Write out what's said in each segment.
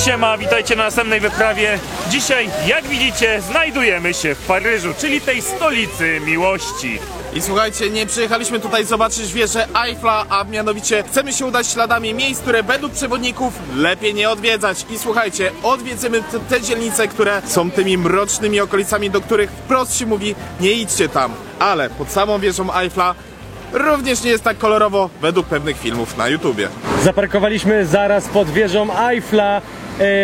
Siema, witajcie na następnej wyprawie. Dzisiaj, jak widzicie, znajdujemy się w Paryżu, czyli tej stolicy miłości. I słuchajcie, nie przyjechaliśmy tutaj zobaczyć wieżę Eiffla, a mianowicie chcemy się udać śladami miejsc, które według przewodników lepiej nie odwiedzać. I słuchajcie, odwiedzymy te dzielnice, które są tymi mrocznymi okolicami, do których wprost się mówi, nie idźcie tam. Ale pod samą wieżą Eiffla również nie jest tak kolorowo według pewnych filmów na YouTubie. Zaparkowaliśmy zaraz pod wieżą Eiffla,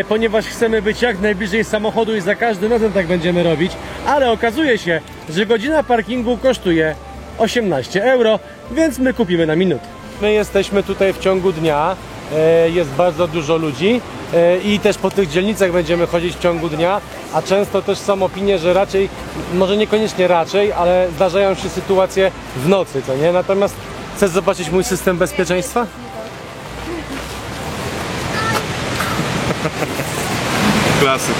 ponieważ chcemy być jak najbliżej samochodu i za każdym razem tak będziemy robić, ale okazuje się, że godzina parkingu kosztuje 18 euro, więc my kupimy na minutę. My jesteśmy tutaj w ciągu dnia, jest bardzo dużo ludzi i też po tych dzielnicach będziemy chodzić w ciągu dnia, a często też są opinie, że raczej, może niekoniecznie raczej, ale zdarzają się sytuacje w nocy, co nie? Natomiast chcesz zobaczyć mój system bezpieczeństwa? Klasyk.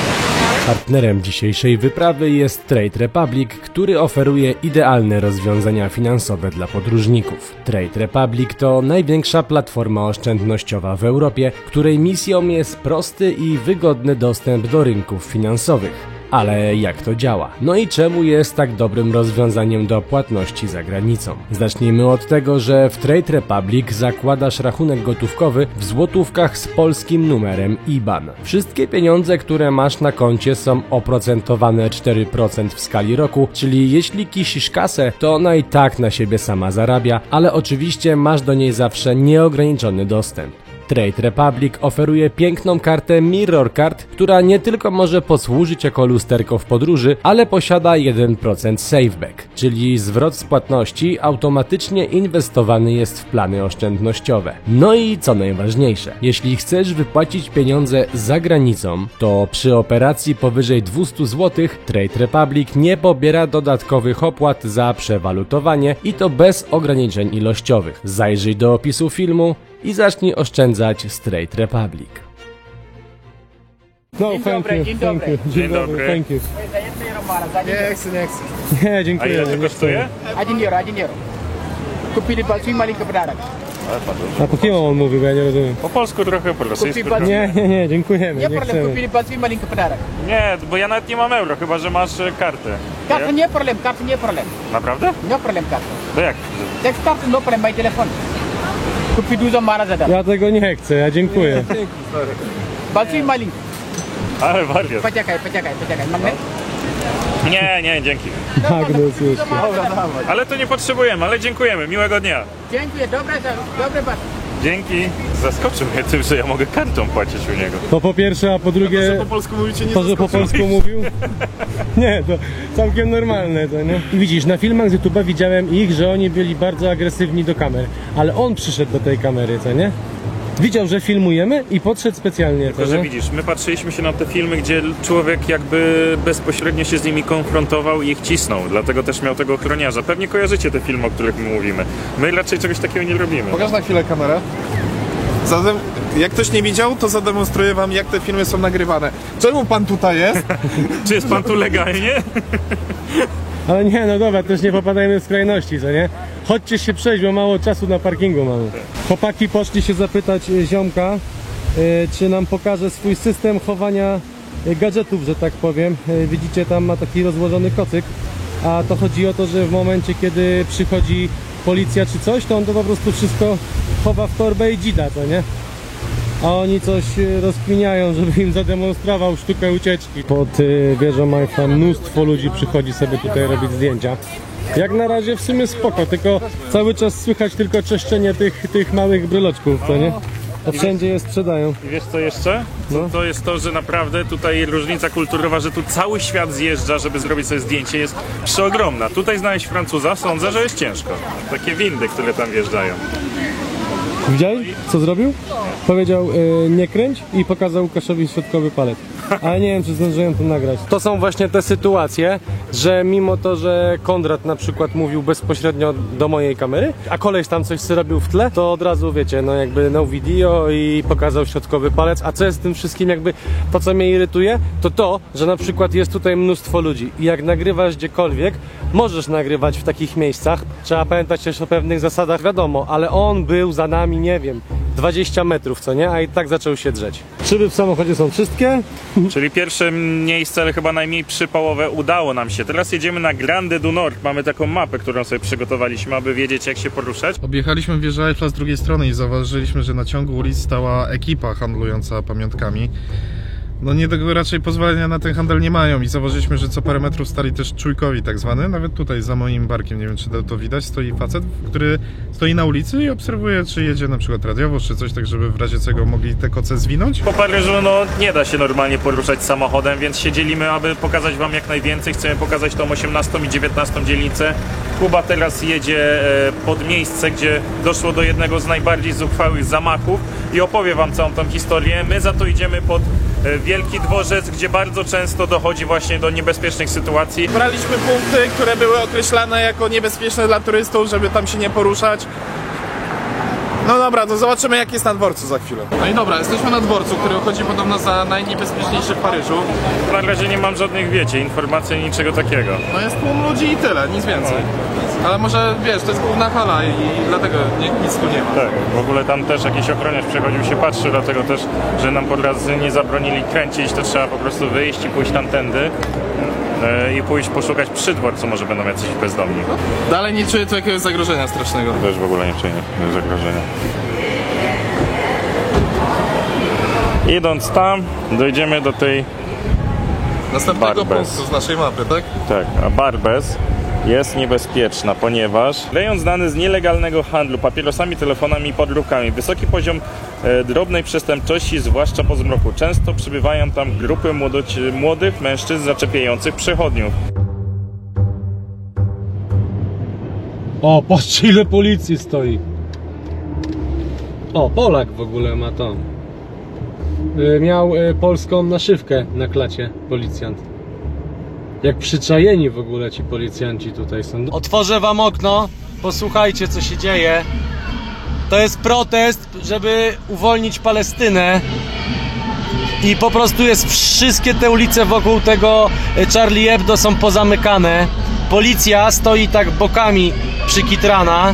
Partnerem dzisiejszej wyprawy jest Trade Republic, który oferuje idealne rozwiązania finansowe dla podróżników. Trade Republic to największa platforma oszczędnościowa w Europie, której misją jest prosty i wygodny dostęp do rynków finansowych. Ale jak to działa? No i czemu jest tak dobrym rozwiązaniem do płatności za granicą? Zacznijmy od tego, że w Trade Republic zakładasz rachunek gotówkowy w złotówkach z polskim numerem IBAN. Wszystkie pieniądze, które masz na koncie, są oprocentowane 4% w skali roku, czyli jeśli kisisz kasę, to ona i tak na siebie sama zarabia, ale oczywiście masz do niej zawsze nieograniczony dostęp. Trade Republic oferuje piękną kartę Mirror Card, która nie tylko może posłużyć jako lusterko w podróży, ale posiada 1% Saveback, czyli zwrot z płatności automatycznie inwestowany jest w plany oszczędnościowe. No i co najważniejsze, jeśli chcesz wypłacić pieniądze za granicą, to przy operacji powyżej 200 zł Trade Republic nie pobiera dodatkowych opłat za przewalutowanie i to bez ograniczeń ilościowych. Zajrzyj do opisu filmu i zacznij oszczędzać z Trade Republic. No, thank you. Dzień dobry. Thank you. Nie chcę. Nie, A dziękuję. ile to kosztuje? Adinero. Kupili palcu i malinko podarek. A po kim on mówił, bo ja nie rozumiem. Po polsku trochę, po rosyjsku trochę. Nie, dziękujemy, Nie nie problem, chcemy. kupili palcu i malinko podarek. Nie, bo ja nawet nie mam euro, chyba że masz kartę. Kartu nie problem, kartu nie problem. Naprawdę? No problem kartu. To jak? Text kartu no problem, by telefon. Kupi dużo mara zada. Ja tego nie chcę, ja dziękuję. Palcu i malinko. Ale wariat. Poczekaj. Magnet? Nie, dzięki. Magnus już. Ale to nie potrzebujemy, ale dziękujemy. Miłego dnia. Dziękuję, dobre bardzo. Dzięki. Zaskoczył mnie tym, że ja mogę kartą płacić u niego. To po pierwsze, a po drugie... Po polsku mówicie nie To, że po polsku mówił? Nie, to całkiem normalne to, nie? I widzisz, na filmach z YouTube'a widziałem ich, że oni byli bardzo agresywni do kamer. Ale on przyszedł do tej kamery, co nie? Widział, że filmujemy i podszedł specjalnie, Tylko, co że nie? widzisz, my patrzyliśmy się na te filmy, gdzie człowiek jakby bezpośrednio się z nimi konfrontował i ich cisnął. Dlatego też miał tego ochroniarza. Pewnie kojarzycie te filmy, o których my mówimy. My raczej czegoś takiego nie robimy. Pokaż na chwilę kamerę. Zatem, jak ktoś nie widział, to zademonstruję wam, jak te filmy są nagrywane. Czemu pan tutaj jest? Czy jest pan tu legalnie? Ale nie, no dobra, też nie popadajmy w skrajności, co nie? Chodźcie się przejść, bo mało czasu na parkingu mamy. Chłopaki poszli się zapytać ziomka, czy nam pokaże swój system chowania gadżetów, że tak powiem. Widzicie, tam ma taki rozłożony kocyk, a to chodzi o to, że w momencie, kiedy przychodzi policja czy coś, to on to po prostu wszystko chowa w torbę i dzida, co nie? A oni coś rozkminiają, żeby im zademonstrował sztukę ucieczki. Pod wieżą Eiffla mnóstwo ludzi przychodzi sobie tutaj robić zdjęcia. Jak na razie w sumie spoko, tylko cały czas słychać tylko czeszczenie tych małych bryloczków, co nie? To wszędzie je sprzedają. I wiesz co jeszcze? To jest to, że naprawdę tutaj różnica kulturowa, że tu cały świat zjeżdża, żeby zrobić sobie zdjęcie, jest przeogromna. Tutaj znaleźć Francuza, sądzę, że jest ciężko. Takie windy, które tam wjeżdżają. Widziałeś, co zrobił? Powiedział nie kręć i pokazał Łukaszowi środkowy palec. Ale nie wiem, czy zdążyłem to nagrać. To są właśnie te sytuacje, że mimo to, że Konrad na przykład mówił bezpośrednio do mojej kamery, a koleś tam coś robił w tle, to od razu wiecie, no jakby no video i pokazał środkowy palec. A co jest z tym wszystkim jakby, to co mnie irytuje, to, że na przykład jest tutaj mnóstwo ludzi i jak nagrywasz gdziekolwiek, możesz nagrywać w takich miejscach. Trzeba pamiętać też o pewnych zasadach, wiadomo, ale on był za nami, nie wiem, 20 metrów, co nie? A i tak zaczął się drzeć. Szyby w samochodzie są wszystkie. Czyli pierwsze miejsce, ale chyba najmniej przypałowe udało nam się. Teraz jedziemy na Grande du Nord. Mamy taką mapę, którą sobie przygotowaliśmy, aby wiedzieć, jak się poruszać. Objechaliśmy wieżę Eiffla z drugiej strony i zauważyliśmy, że na ciągu ulic stała ekipa handlująca pamiątkami. No nie tego raczej pozwolenia na ten handel nie mają i zauważyliśmy, że co parę metrów stali też czujkowi tak zwany. Nawet tutaj za moim barkiem, nie wiem czy to widać, stoi facet, który stoi na ulicy i obserwuje, czy jedzie na przykład radiowóz czy coś, tak żeby w razie czego mogli te koce zwinąć. Po Paryżu no nie da się normalnie poruszać samochodem, więc się dzielimy, aby pokazać wam jak najwięcej. Chcemy pokazać tą 18 i 19 dzielnicę. Kuba teraz jedzie pod miejsce, gdzie doszło do jednego z najbardziej zuchwałych zamachów i opowie wam całą tą historię. My za to idziemy pod Wielki Dworzec, gdzie bardzo często dochodzi właśnie do niebezpiecznych sytuacji. Braliśmy punkty, które były określane jako niebezpieczne dla turystów, żeby tam się nie poruszać. No dobra, to zobaczymy jak jest na dworcu za chwilę. No i dobra, jesteśmy na dworcu, który uchodzi podobno za najniebezpieczniejszy w Paryżu. Na razie nie mam żadnych, wiecie, informacji, niczego takiego. No jest tłum ludzi i tyle, nic więcej. Ale może, wiesz, to jest główna hala i dlatego nic tu nie ma. Tak, w ogóle tam też jakiś ochroniarz przechodził się patrzy, dlatego też, że nam po raz nie zabronili kręcić, to trzeba po prostu wyjść i pójść tamtędy i pójść poszukać przy dworcu, może będą jacyś bezdomni. Dalej nie czuję tu jakiegoś zagrożenia strasznego. Też w ogóle nie czuję zagrożenia. Idąc tam, dojdziemy do tej... Następnego Barbès. punktu z naszej mapy, tak? Tak, a Barbès jest niebezpieczna, ponieważ rejon znany z nielegalnego handlu papierosami, telefonami i podróbkami. Wysoki poziom drobnej przestępczości, zwłaszcza po zmroku. Często przybywają tam grupy młodych mężczyzn zaczepiających przechodniów. O, patrzcie ile policji stoi. O, Polak w ogóle ma to. Miał polską naszywkę na klacie, policjant. Jak przyczajeni w ogóle ci policjanci tutaj są. Otworzę wam okno, posłuchajcie co się dzieje. To jest protest, żeby uwolnić Palestynę. I po prostu jest wszystkie te ulice wokół tego Charlie Hebdo są pozamykane. Policja stoi tak bokami przykitrana.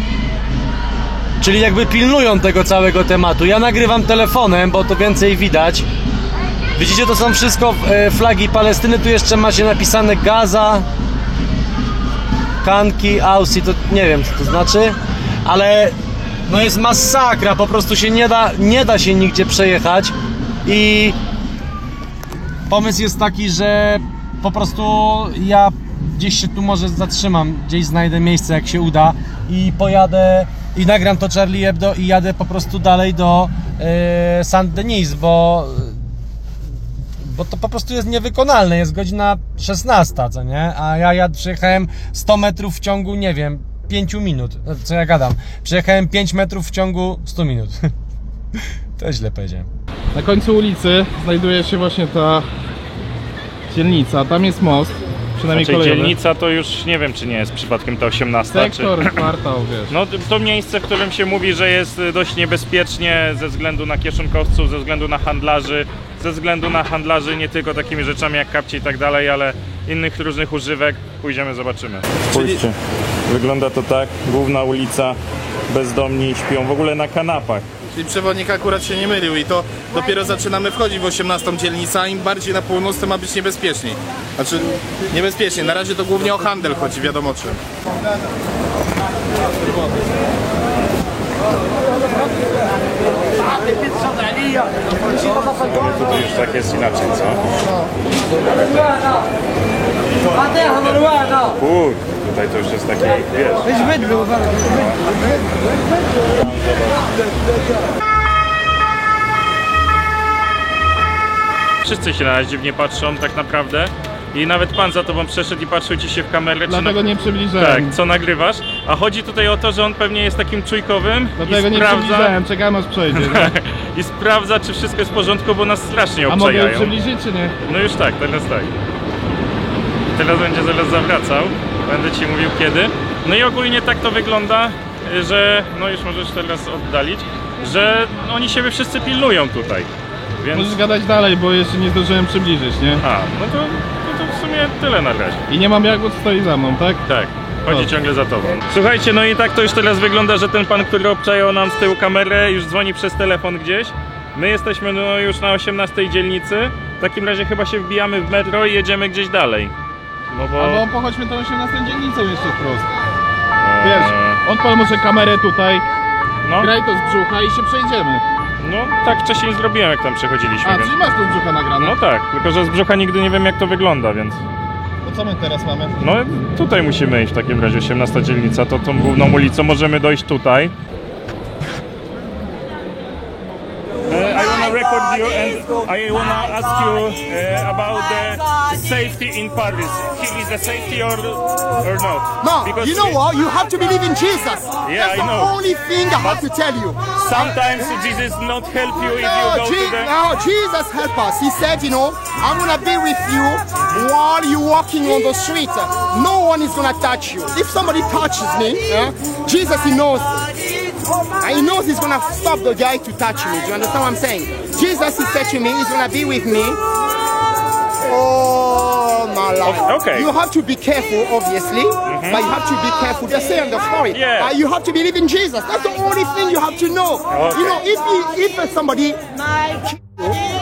Czyli jakby pilnują tego całego tematu. Ja nagrywam telefonem, bo to więcej widać. Widzicie, to są wszystko flagi Palestyny. Tu jeszcze macie napisane Gaza, Kanki, Aussi, to nie wiem co to znaczy. Ale no jest masakra, po prostu się nie da się nigdzie przejechać. I pomysł jest taki, że po prostu ja gdzieś się tu może zatrzymam, gdzieś znajdę miejsce jak się uda i pojadę i nagram to Charlie Hebdo i jadę po prostu dalej do Saint-Denis, bo to po prostu jest niewykonalne, jest godzina 16, co nie? A ja przejechałem 100 metrów w ciągu, nie wiem, 5 minut. Co ja gadam? Przejechałem 5 metrów w ciągu 100 minut. To źle powiedziałem. Na końcu ulicy znajduje się właśnie ta dzielnica, tam jest most, przynajmniej Znaczy, kolejowy. dzielnica to już nie wiem, czy nie jest przypadkiem ta 18. Sektor, kwartał, wiesz. No to miejsce, w którym się mówi, że jest dość niebezpiecznie ze względu na kieszonkowców, ze względu na handlarzy, nie tylko takimi rzeczami jak kapcie i tak dalej, ale innych różnych używek. Pójdziemy, zobaczymy. Spójrzcie, wygląda to tak, główna ulica, bezdomni śpią w ogóle na kanapach. Czyli przewodnik akurat się nie mylił i to dopiero zaczynamy wchodzić w 18 dzielnicę, a im bardziej na północ to ma być niebezpieczniej. Znaczy, niebezpiecznie, na razie to głównie o handel chodzi, wiadomo czym. Tutaj już tak jest inaczej, co? Tutaj to już jest takie, wiesz... Wszyscy się na nas dziwnie patrzą tak naprawdę i nawet pan za tobą przeszedł i patrzył ci się w kamerę. Dlatego nie przybliżałem. Tak, co nagrywasz? A chodzi tutaj o to, że on pewnie jest takim czujkowym Dlatego i nie sprawdza... przybliżałem, czekałem aż przejdzie. I sprawdza, czy wszystko jest w porządku, bo nas strasznie A mogę obczajają. przybliżyć, czy nie? No już tak, teraz tak. Teraz będzie zaraz zawracał. Będę ci mówił kiedy. No i ogólnie tak to wygląda, że... No już możesz teraz oddalić. Że oni siebie wszyscy pilnują tutaj. Więc... Możesz gadać dalej, bo jeszcze nie zdążyłem przybliżyć, nie? A, no to w sumie tyle na razie. I nie mam jak, bo stoi za mną, tak? Tak. Chodzi ciągle za tobą. Słuchajcie, no i tak to już teraz wygląda, że ten pan, który obczajał nam z tyłu kamerę, już dzwoni przez telefon gdzieś. My jesteśmy no już na 18 dzielnicy. W takim razie chyba się wbijamy w metro i jedziemy gdzieś dalej. No bo... Albo pochodźmy tą 18 dzielnicą jeszcze wprost. Wiesz, odpal może kamerę tutaj, No, graj to z brzucha i się przejdziemy. no tak wcześniej zrobiłem, jak tam przechodziliśmy. A, więc... czyli masz to z brzucha nagrane? No tak, tylko że z brzucha nigdy nie wiem jak to wygląda, więc... To co my teraz mamy? No tutaj musimy iść w takim razie, 18 dzielnica, to tą główną ulicą możemy dojść tutaj. I wanna record you and I wanna ask you about the safety in Paris. Is the safety or not? No, Because you know what? You have to believe in Jesus. Yeah, That's I the know. only thing I have to tell you. Sometimes Jesus not help you if you go to the... No, Jesus help us. He said, you know, I'm gonna be with you while you're walking on the street. No one is gonna touch you. If somebody touches me, Jesus, he knows. And he knows he's gonna stop the guy to touch me. Do you understand what I'm saying? Jesus, he said to me, he's gonna be with me. Oh my lord. Okay. You have to be careful, obviously, but you have to be careful. Just say on the story. Yeah. You have to believe in Jesus. That's the only thing you have to know. Okay. You know, if somebody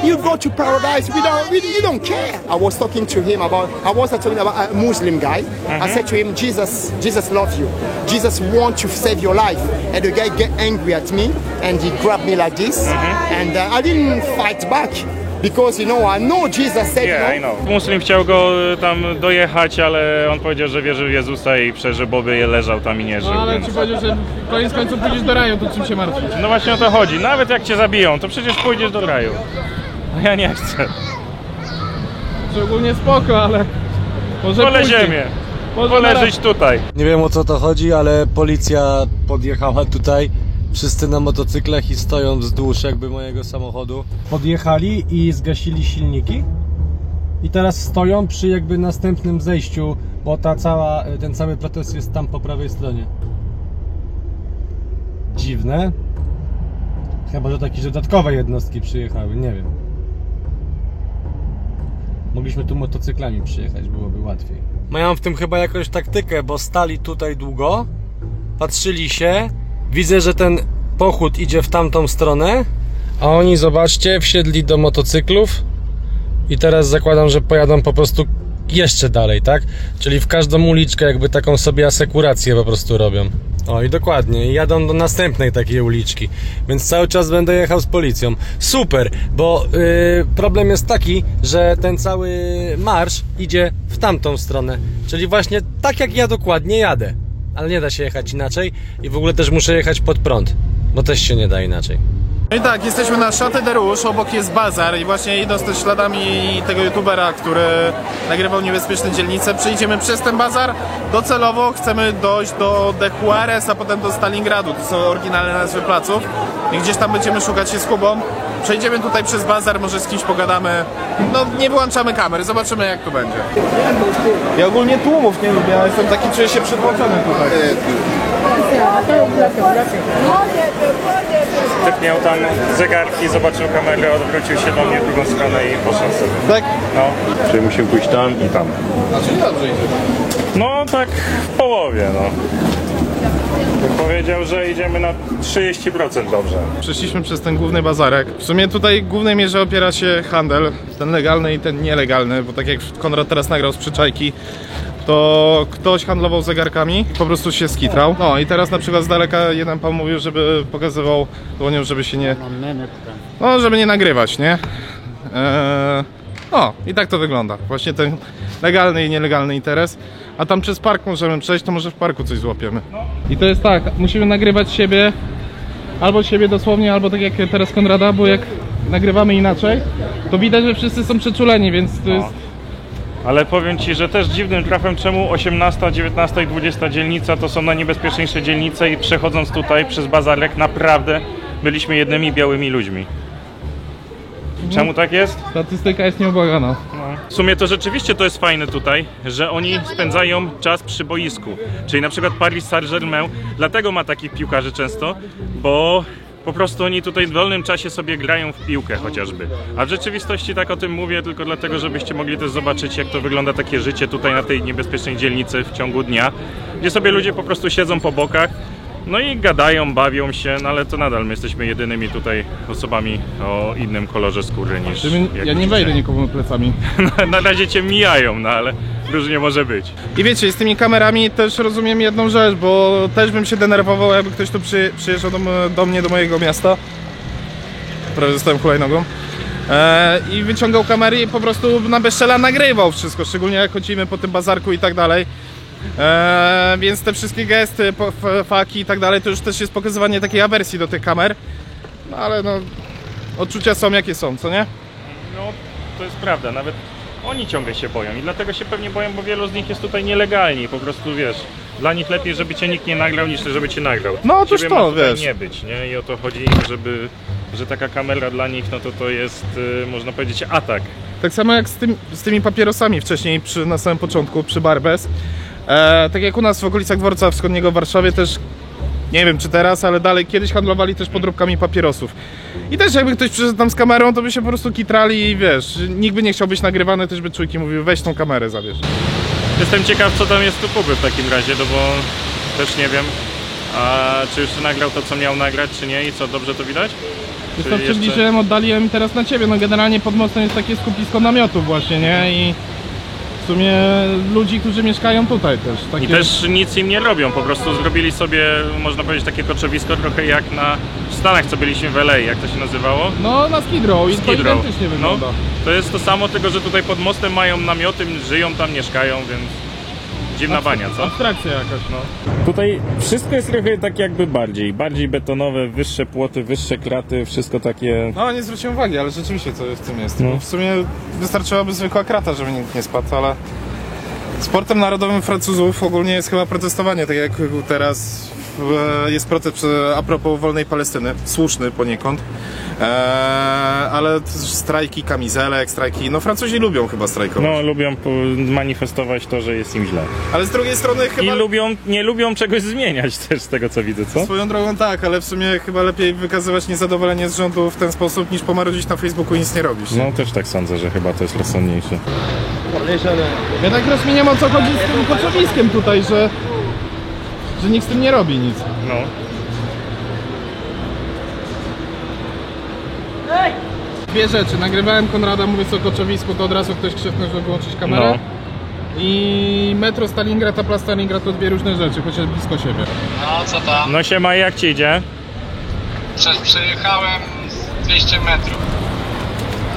you go to paradise, you don't care. I was talking to him about a Muslim guy. I said to him, Jesus loves you. Jesus wants to save your life. And the guy get angry at me and he grabbed me like this. And I didn't fight back. Because you know, I know Jesus said, Yeah, I you know. know. Muslim chciał go tam dojechać, ale on powiedział, że wierzy w Jezusa i przeżył, bo by leżał tam i nie żył. No ale Więc... ci powiedział, że koniec końców pójdziesz do raju, to czym się martwisz? No właśnie o to chodzi. Nawet jak cię zabiją, to przecież pójdziesz do raju. A ja nie chcę. Czy ogólnie spoko, ale może Wolę później. ziemię. Może Wolę na żyć tutaj. Nie wiem o co to chodzi, ale policja podjechała tutaj. Wszyscy na motocyklach i stoją wzdłuż jakby mojego samochodu. Podjechali i zgasili silniki i teraz stoją przy jakby następnym zejściu, bo ten cały protest jest tam po prawej stronie. Dziwne. Chyba, że takie dodatkowe jednostki przyjechały, nie wiem. Mogliśmy tu motocyklami przyjechać, byłoby łatwiej. Mają w tym chyba jakąś taktykę, bo stali tutaj długo, patrzyli się, widzę, że ten pochód idzie w tamtą stronę, a oni, zobaczcie, wsiedli do motocyklów i teraz zakładam, że pojadą po prostu jeszcze dalej, tak? Czyli w każdą uliczkę jakby taką sobie asekurację po prostu robią. O i dokładnie, i jadą do następnej takiej uliczki, więc cały czas będę jechał z policją. Super, bo problem jest taki, że ten cały marsz idzie w tamtą stronę, czyli właśnie tak jak ja dokładnie jadę, ale nie da się jechać inaczej i w ogóle też muszę jechać pod prąd, bo też się nie da inaczej. No i tak, jesteśmy na Château de Rouge, obok jest bazar i właśnie idąc też śladami tego youtubera, który nagrywał niebezpieczne dzielnice, przejdziemy przez ten bazar. Docelowo chcemy dojść do De Juarez, a potem do Stalingradu. To są oryginalne nazwy placów i gdzieś tam będziemy szukać się z Kubą. Przejdziemy tutaj przez bazar, może z kimś pogadamy. No nie wyłączamy kamer, zobaczymy jak tu będzie. Ja ogólnie tłumów nie lubię, ale jestem taki, czuję się przytłoczony tutaj. Typ miał tam zegarki, zobaczył kamerę, odwrócił się do mnie w drugą stronę i poszedł sobie. Tak? No. Czyli musimy pójść tam i tam. Znaczy dobrze idzie. No tak w połowie, no. Powiedział, że idziemy na 30% dobrze. Przeszliśmy przez ten główny bazarek. W sumie tutaj w głównej mierze opiera się handel, ten legalny i ten nielegalny, bo tak jak Konrad teraz nagrał z przyczajki, to ktoś handlował zegarkami i po prostu się skitrał. No i teraz na przykład z daleka jeden pan mówił, żeby pokazywał dłonią, żeby się nie... No, żeby nie nagrywać, nie? No i tak to wygląda. Właśnie ten legalny i nielegalny interes. A tam przez park możemy przejść, to może w parku coś złapiemy. I to jest tak, musimy nagrywać siebie, albo siebie dosłownie, albo tak jak teraz Konrada, bo jak nagrywamy inaczej, to widać, że wszyscy są przeczuleni, więc to jest... Ale powiem Ci, że też dziwnym trafem, czemu 18, 19 i 20 dzielnica to są najniebezpieczniejsze dzielnice i przechodząc tutaj przez bazarek naprawdę byliśmy jednymi białymi ludźmi. Czemu tak jest? Statystyka jest nieubłagana. W sumie to rzeczywiście to jest fajne tutaj, że oni spędzają czas przy boisku. Czyli na przykład Paris Saint-Germain dlatego ma takich piłkarzy często, bo Po prostu oni tutaj w wolnym czasie sobie grają w piłkę chociażby. A w rzeczywistości tak o tym mówię tylko dlatego, żebyście mogli też zobaczyć, jak to wygląda takie życie tutaj na tej niebezpiecznej dzielnicy w ciągu dnia, gdzie sobie ludzie po prostu siedzą po bokach, no i gadają, bawią się, no ale to nadal my jesteśmy jedynymi tutaj osobami o innym kolorze skóry niż... jak Ja nie widzicie. wejdę nikomu plecami. Na razie cię mijają, no ale różnie może być. I wiecie, z tymi kamerami też rozumiem jedną rzecz, bo też bym się denerwował, jakby ktoś tu przyjeżdżał do mnie, do mojego miasta. Prawie zostałem hulajnogą. I wyciągał kamery i po prostu na bezczela nagrywał wszystko, szczególnie jak chodzimy po tym bazarku i tak dalej. Więc te wszystkie gesty, faki i tak dalej, to już też jest pokazywanie takiej awersji do tych kamer. No ale no, odczucia są jakie są, co nie? No, to jest prawda, nawet oni ciągle się boją i dlatego się pewnie boją, bo wielu z nich jest tutaj nielegalnie, po prostu wiesz, dla nich lepiej, żeby cię nikt nie nagrał, niż żeby cię nagrał. No, otóż Ciebie to, ma tutaj wiesz. nie być, nie? I o to chodzi, że taka kamera dla nich, no to jest, można powiedzieć, atak. Tak samo jak z tymi papierosami wcześniej na samym początku, przy Barbez. Tak jak u nas w okolicach Dworca Wschodniego w Warszawie też, nie wiem czy teraz, ale dalej kiedyś handlowali też podróbkami papierosów. I też jakby ktoś przyszedł tam z kamerą, to by się po prostu kitrali i wiesz, nikt by nie chciał być nagrywany, też by czujki mówił, weź tą kamerę, zabierz. Jestem ciekaw, co tam jest u Kuby w takim razie, no bo też nie wiem, a czy już nagrał to, co miał nagrać, czy nie i co, dobrze to widać? Wiesz Czy to jeszcze- przybliżyłem, oddaliłem teraz na ciebie, no generalnie pod mostem jest takie skupisko namiotów właśnie, nie? I w sumie ludzi, którzy mieszkają tutaj też. Takie... I też nic im nie robią, po prostu zrobili sobie, można powiedzieć, takie koczowisko trochę jak w Stanach, co byliśmy w LA, jak to się nazywało? No na Skid Row i to Skid Row. identycznie wygląda. To jest to samo, tylko że tutaj pod mostem mają namioty, żyją tam, mieszkają, więc dziwna bania, co? Abstrakcja jakaś, no. Tutaj wszystko jest trochę tak jakby bardziej betonowe, wyższe płoty, wyższe kraty, wszystko takie... No nie zwróciłem uwagi, ale rzeczywiście co w tym jest. No. Bo w sumie wystarczyłaby zwykła krata, żeby nikt nie spadł, ale sportem narodowym Francuzów ogólnie jest chyba protestowanie, tak jak teraz jest protest a propos wolnej Palestyny, słuszny poniekąd, ale strajki kamizelek, strajki, no Francuzi lubią chyba strajkować. No, lubią manifestować to, że jest im źle. Ale z drugiej strony I chyba... nie lubią czegoś zmieniać też z tego, co widzę, co? Swoją drogą tak, ale w sumie chyba lepiej wykazywać niezadowolenie z rządu w ten sposób, niż pomarudzić na Facebooku i nic nie robić. No, też tak sądzę, że chyba to jest rozsądniejsze. Ja tak rozumiem, o co chodzi z tym koczowiskiem tutaj, że nikt z tym nie robi nic. No. Dwie rzeczy, nagrywałem Konrada, mówię o koczowisku, to od razu ktoś krzyknął, żeby wyłączyć kamerę. No. I metro Stalingrad, a plac Stalingrad to dwie różne rzeczy, chociaż blisko siebie. No co tam? No siema, jak ci idzie? Przejechałem 200 metrów.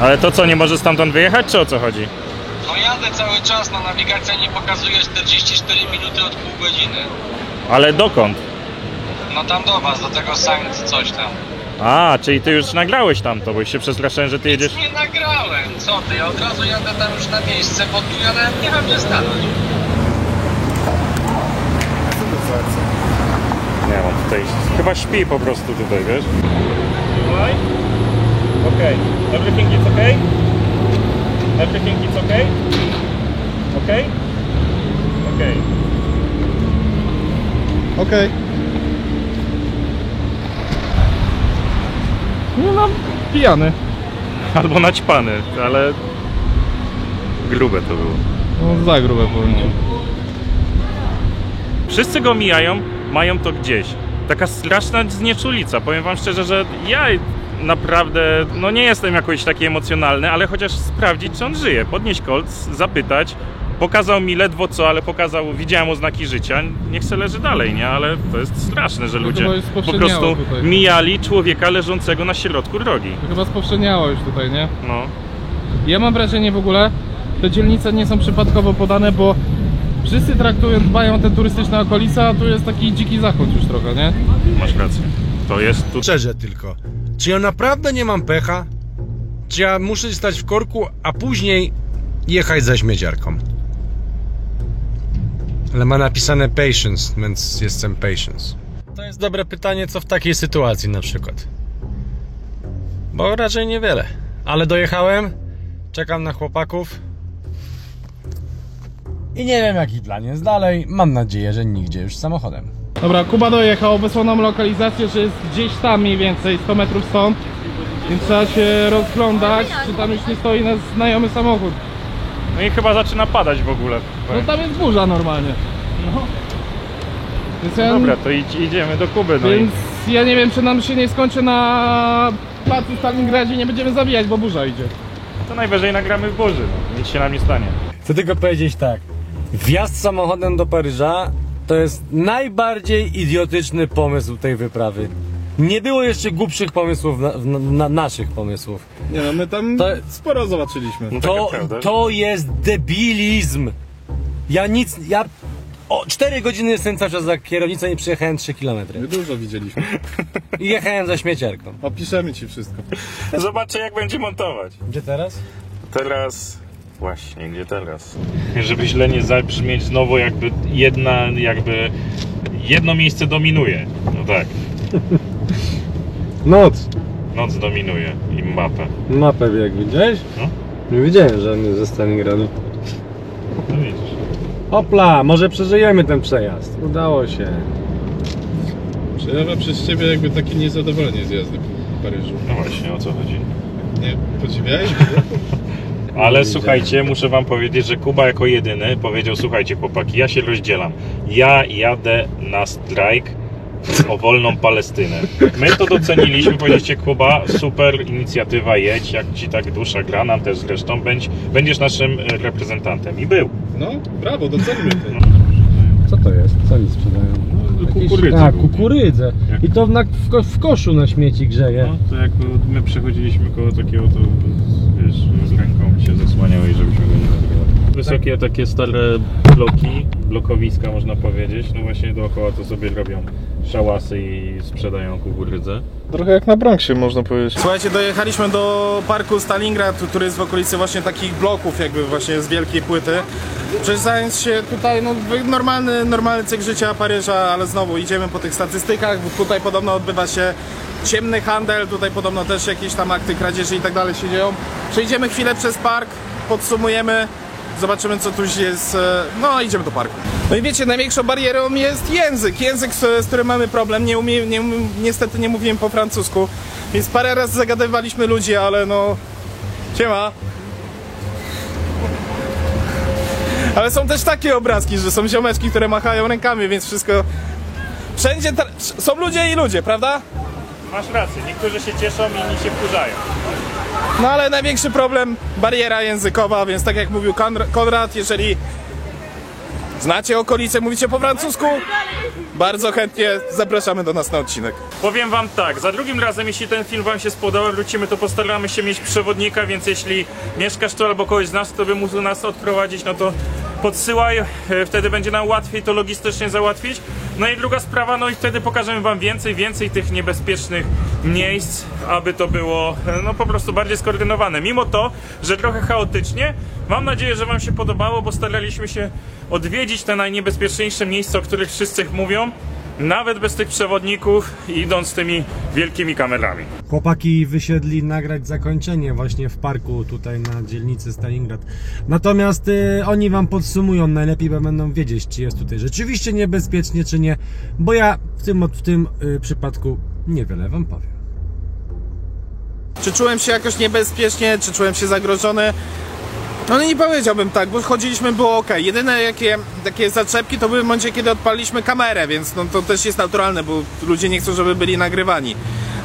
Ale to co, nie możesz stamtąd wyjechać, czy o co chodzi? No jadę cały czas, no nawigacja nie pokazuje 44 minuty od pół godziny. Ale dokąd? No tam do was, do tego Saint coś tam. A, czyli ty już nagrałeś tamto, bo się przestraszyłem, że ty jedziesz... Nie nagrałem, co ty, ja od razu jadę tam już na miejsce, bo tu ja nawet nie mam gdzie stanąć. Nie mam tutaj... Chyba śpi po prostu tutaj, wiesz? Okej. Everything is okay? Everything is okay? Okay? Okay. Okej. No, pijany. Albo naćpany, ale... Grube to było. No za grube powinien. Wszyscy go mijają, mają to gdzieś. Taka straszna znieczulica. Powiem wam szczerze, że ja naprawdę, no nie jestem jakoś taki emocjonalny, ale chociaż sprawdzić, czy on żyje. Podnieść kolc, zapytać. Pokazał mi ledwo co, ale widziałem oznaki życia. Niech se leży dalej, nie? Ale to jest straszne, że ludzie chyba już po spowszedniało prostu tutaj. mijali człowieka leżącego na środku drogi. To chyba spowszedniało już tutaj, nie? No. Ja mam wrażenie w ogóle, te dzielnice nie są przypadkowo podane, bo wszyscy dbają o te turystyczne okolice, a tu jest taki dziki zachód już trochę, nie? Masz rację. To jest tu... Szczerze tylko, czy ja naprawdę nie mam pecha? Czy ja muszę stać w korku, a później jechać za śmieciarką? Ale ma napisane patience, więc jestem patience. To jest dobre pytanie, co w takiej sytuacji na przykład. Bo raczej niewiele. Ale dojechałem, czekam na chłopaków i nie wiem, jaki plan jest dalej. Mam nadzieję, że nigdzie już samochodem. Dobra, Kuba dojechał, wysłał nam lokalizację, że jest gdzieś tam mniej więcej 100 metrów stąd. Więc trzeba się rozglądać, czy tam już nie stoi nasz znajomy samochód. No i chyba zaczyna padać w ogóle. No tam jest burza normalnie. No. Więc ja, Dobra, to idziemy do Kuby. No więc ja nie wiem, czy nam się nie skończy na placu w Stalingradzie, nie będziemy zabijać, bo burza idzie. to najwyżej nagramy w burzy. No. Nic się nam nie stanie. Chcę tylko powiedzieć tak. Wjazd samochodem do Paryża to jest najbardziej idiotyczny pomysł tej wyprawy. Nie było jeszcze głupszych pomysłów naszych pomysłów. Nie no, my tam To- sporo zobaczyliśmy. No To, taka prawda. to jest debilizm. Ja 4 godziny jestem cały czas za kierownicą i przejechałem 3 km. My dużo widzieliśmy. I jechałem za śmieciarką. Opiszemy ci wszystko. Zobaczę, jak będzie montować. Gdzie teraz? Teraz... Właśnie, gdzie teraz? Żeby źle nie zabrzmieć, znowu jedno miejsce dominuje. No tak, Noc. noc dominuje i mapę. Mapę jak widziałeś? No. Nie widziałem żadnych ze Stalingradu. No widzisz. Hopla, może przeżyjemy ten przejazd. Udało się. Przejawa przez ciebie jakby takie niezadowolenie z jazdy po Paryżu. No właśnie, o co chodzi? Nie podziwiałeś? Ale słuchajcie, muszę wam powiedzieć, że Kuba jako jedyny powiedział: słuchajcie chłopaki, ja się rozdzielam. Ja jadę na strajk o wolną Palestynę. My to doceniliśmy, powiedzieliście: Kuba, super inicjatywa, jedź, jak ci tak dusza gra, nam też zresztą, będziesz naszym reprezentantem. I był. No, brawo, docenimy to. Co to jest? Co oni sprzedają? Kukurydzę. A, kukurydzę. I to w koszu na śmieci grzeje. No, to jak my przechodziliśmy koło takiego, to wiesz, z ręką się zasłaniałeś, żebyśmy go nie nagrywali. Wysokie takie stare blokowiska można powiedzieć, no właśnie dookoła to sobie robią szałasy i sprzedają kukurydzę. Trochę jak na Bronxie można powiedzieć. Słuchajcie, dojechaliśmy do parku Stalingrad, który jest w okolicy właśnie takich bloków, jakby właśnie z wielkiej płyty. Przejeżdżając się tutaj, no normalny cykl życia Paryża, ale znowu idziemy po tych statystykach, bo tutaj podobno odbywa się ciemny handel, tutaj podobno też jakieś tam akty kradzieży i tak dalej się dzieją. Przejdziemy chwilę przez park, podsumujemy, zobaczymy co tu jest, no idziemy do parku. No i wiecie, największą barierą jest język, z którym mamy problem, niestety nie mówiłem po francusku, więc parę razy zagadywaliśmy ludzi, ale no, siema. Ale są też takie obrazki, że są ziomeczki, które machają rękami, więc wszystko... Wszędzie są ludzie i ludzie, prawda? Masz rację, niektórzy się cieszą, inni się wkurzają. No ale największy problem, bariera językowa, więc tak jak mówił Konrad, jeżeli znacie okolice, mówicie po francusku, bardzo chętnie zapraszamy do nas na odcinek. Powiem wam tak, za drugim razem, jeśli ten film wam się spodobał, wrócimy, to postaramy się mieć przewodnika, więc jeśli mieszkasz tu albo kogoś znasz, kto by mógł nas odprowadzić, no to podsyłaj, wtedy będzie nam łatwiej to logistycznie załatwić. No i druga sprawa, no i wtedy pokażemy wam więcej tych niebezpiecznych miejsc, aby to było no po prostu bardziej skoordynowane. Mimo to, że trochę chaotycznie, mam nadzieję, że wam się podobało, bo staraliśmy się odwiedzić te najniebezpieczniejsze miejsca, o których wszyscy mówią, nawet bez tych przewodników, idąc tymi wielkimi kamerami. Chłopaki wysiedli nagrać zakończenie właśnie w parku tutaj na dzielnicy Stalingrad. Natomiast oni wam podsumują najlepiej, bo będą wiedzieć, czy jest tutaj rzeczywiście niebezpiecznie, czy nie. Bo ja w tym przypadku niewiele wam powiem. Czy czułem się jakoś niebezpiecznie, czy czułem się zagrożony? No nie powiedziałbym tak, bo chodziliśmy, było ok. Jedyne takie zaczepki to były w momencie, kiedy odpaliliśmy kamerę, więc no to też jest naturalne, bo ludzie nie chcą, żeby byli nagrywani.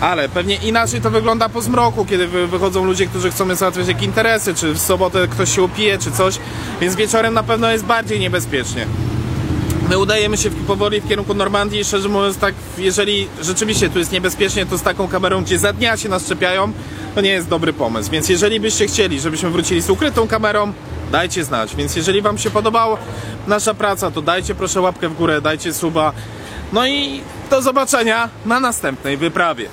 Ale pewnie inaczej to wygląda po zmroku, kiedy wychodzą ludzie, którzy chcą załatwiać jakieś interesy, czy w sobotę ktoś się upije, czy coś, więc wieczorem na pewno jest bardziej niebezpiecznie. My udajemy się powoli w kierunku Normandii i szczerze mówiąc tak, jeżeli rzeczywiście tu jest niebezpiecznie, to z taką kamerą, gdzie za dnia się nas czepiają, to nie jest dobry pomysł. Więc jeżeli byście chcieli, żebyśmy wrócili z ukrytą kamerą, dajcie znać. Więc jeżeli wam się podobała nasza praca, to dajcie proszę łapkę w górę, dajcie suba. No i do zobaczenia na następnej wyprawie.